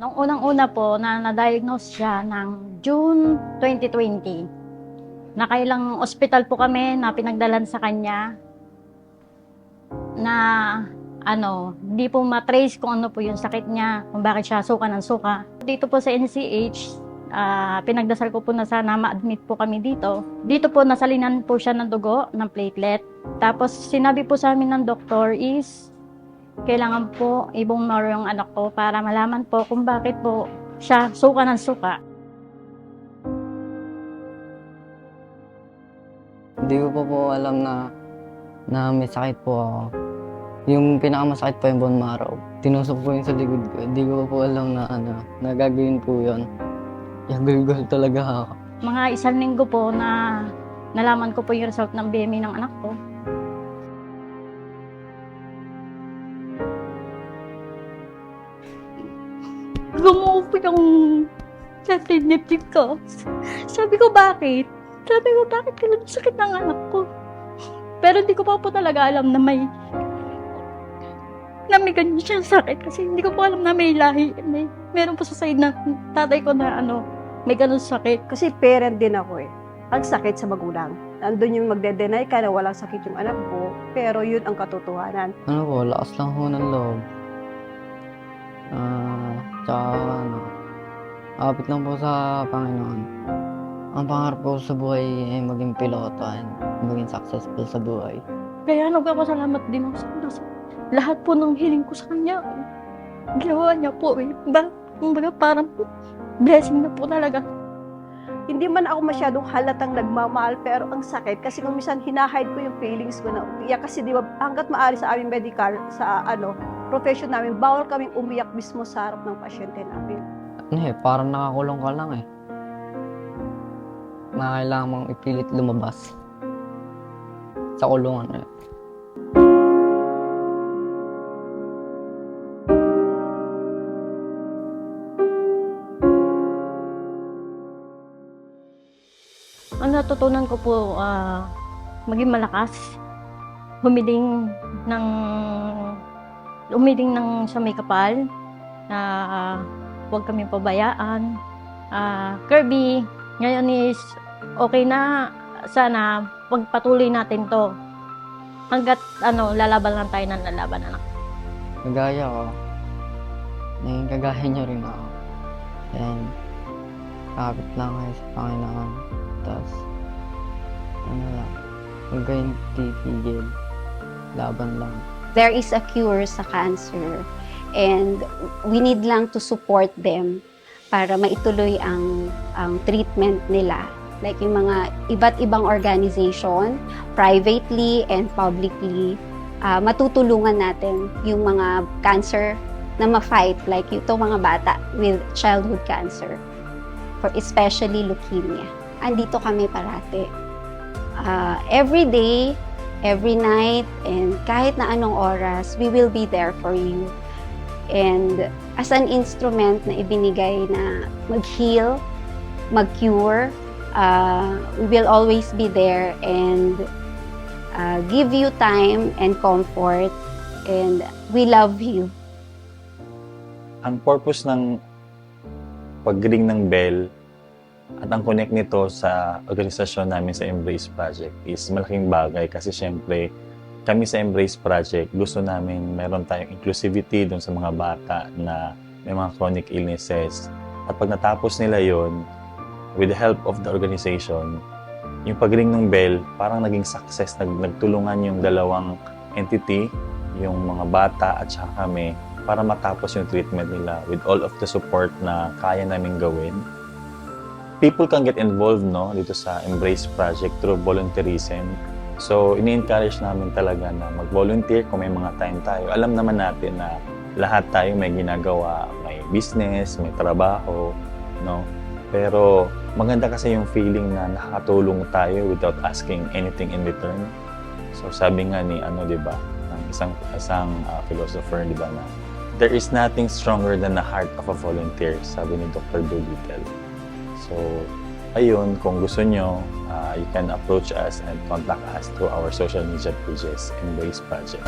Nung unang-una po na-diagnose siya ng June 2020. Nakailang ospital po kami na pinagdalan sa kanya na hindi po matrace kung ano po yung sakit niya, kung bakit siya suka ng suka. Dito po sa NCH, pinagdasal ko po na sana ma-admit po kami dito. Dito po nasalinan po siya ng dugo, ng platelet. Tapos sinabi po sa amin ng doktor is kailangan po i-bone yung anak ko para malaman po kung bakit po siya suka ng suka. Hindi ko po alam na may sakit po ako. Yung pinakamasakit po yung bone marrow. Tinusok po yun sa likod ko. Hindi ko po alam na gagawin po yun. Yagulgol talaga ako. Mga 1 linggo po na nalaman ko po yung result ng BMI ng anak ko. Gumuho po yung sensitive ko. Sabi ko, bakit? Sabi ko, bakit kailan sakit ng anak ko? Pero hindi ko pa po talaga alam na may ganyan siyang sakit kasi hindi ko po alam na may lahi. Meron po sa side ng tatay ko na may ganun sakit. Kasi parent din ako eh. Ang sakit sa magulang. Andun yung magde-deny ka na walang sakit yung anak ko, pero yun ang katotohanan. Ano po, lakas lang po ng loob. Tsaka kapit lang po sa Panginoon. Ang pangarap ko sa buhay ay maging piloto and maging successful sa buhay. Kaya nagpapasalamat din ako sa kanya. Lahat po ng hiling ko sa kanya, ginawa niya po eh. Kumbaga parang blessing na po talaga. Hindi man ako masyadong halatang nagmamahal, pero ang sakit kasi kung minsan hinahide ko yung feelings ko na umiyak kasi di ba hanggat maaari sa aming medical, sa profession namin, bawal kaming umiyak mismo sa harap ng pasyente namin. Parang nakakulong ka lang eh. Na kailangan mong ipilit lumabas sa kulungan eh. Ang natutunan ko po, maging malakas, humiding ng sa may kapal, na huwag kami pabayaan. Kirby, ngayon is okay na, sana pagpatuloy natin to. Hanggat lalaban lang tayo ng lalaban, anak. Kagaya ko, naging kagaya niyo rin ako. And kapit lang kayo sa Panginoon. Tapos, huwag kayong titigil. Laban lang. There is a cure sa cancer and we need lang to support them para maituloy ang treatment nila. Like yung mga iba't ibang organization, privately and publicly, matutulungan natin yung mga cancer na ma-fight, like itong mga bata with childhood cancer, for especially leukemia. Andito kami parati. Every day, every night, and kahit na anong oras, we will be there for you. And as an instrument na ibinigay na mag-heal, mag-cure, we will always be there and give you time and comfort, and we love you. Ang purpose ng pag-ring ng bell at ang connect nito sa organisasyon namin sa Embrace Project is malaking bagay kasi syempre kami sa Embrace Project gusto namin meron tayong inclusivity doon sa mga bata na may mga chronic illnesses. At pag natapos nila yon, with the help of the organization, yung pag-ring ng bell parang naging success, nagtulungan yung dalawang entity, yung mga bata at saka kami, para matapos yung treatment nila with all of the support na kaya namin gawin. People can get involved dito sa Embrace Project through volunteerism. So, ini-encourage namin talaga na mag-volunteer kung may mga time tayo. Alam naman natin na lahat tayo may ginagawa, may business, may trabaho, Pero maganda kasi yung feeling na nakakatulong tayo without asking anything in return. So, sabi nga ni diba, ng isang philosopher, diba, na there is nothing stronger than the heart of a volunteer, sabi ni Dr. Doolittle. So, ayun, kung gusto nyo, you can approach us and contact us through our social media pages, Embrace Project.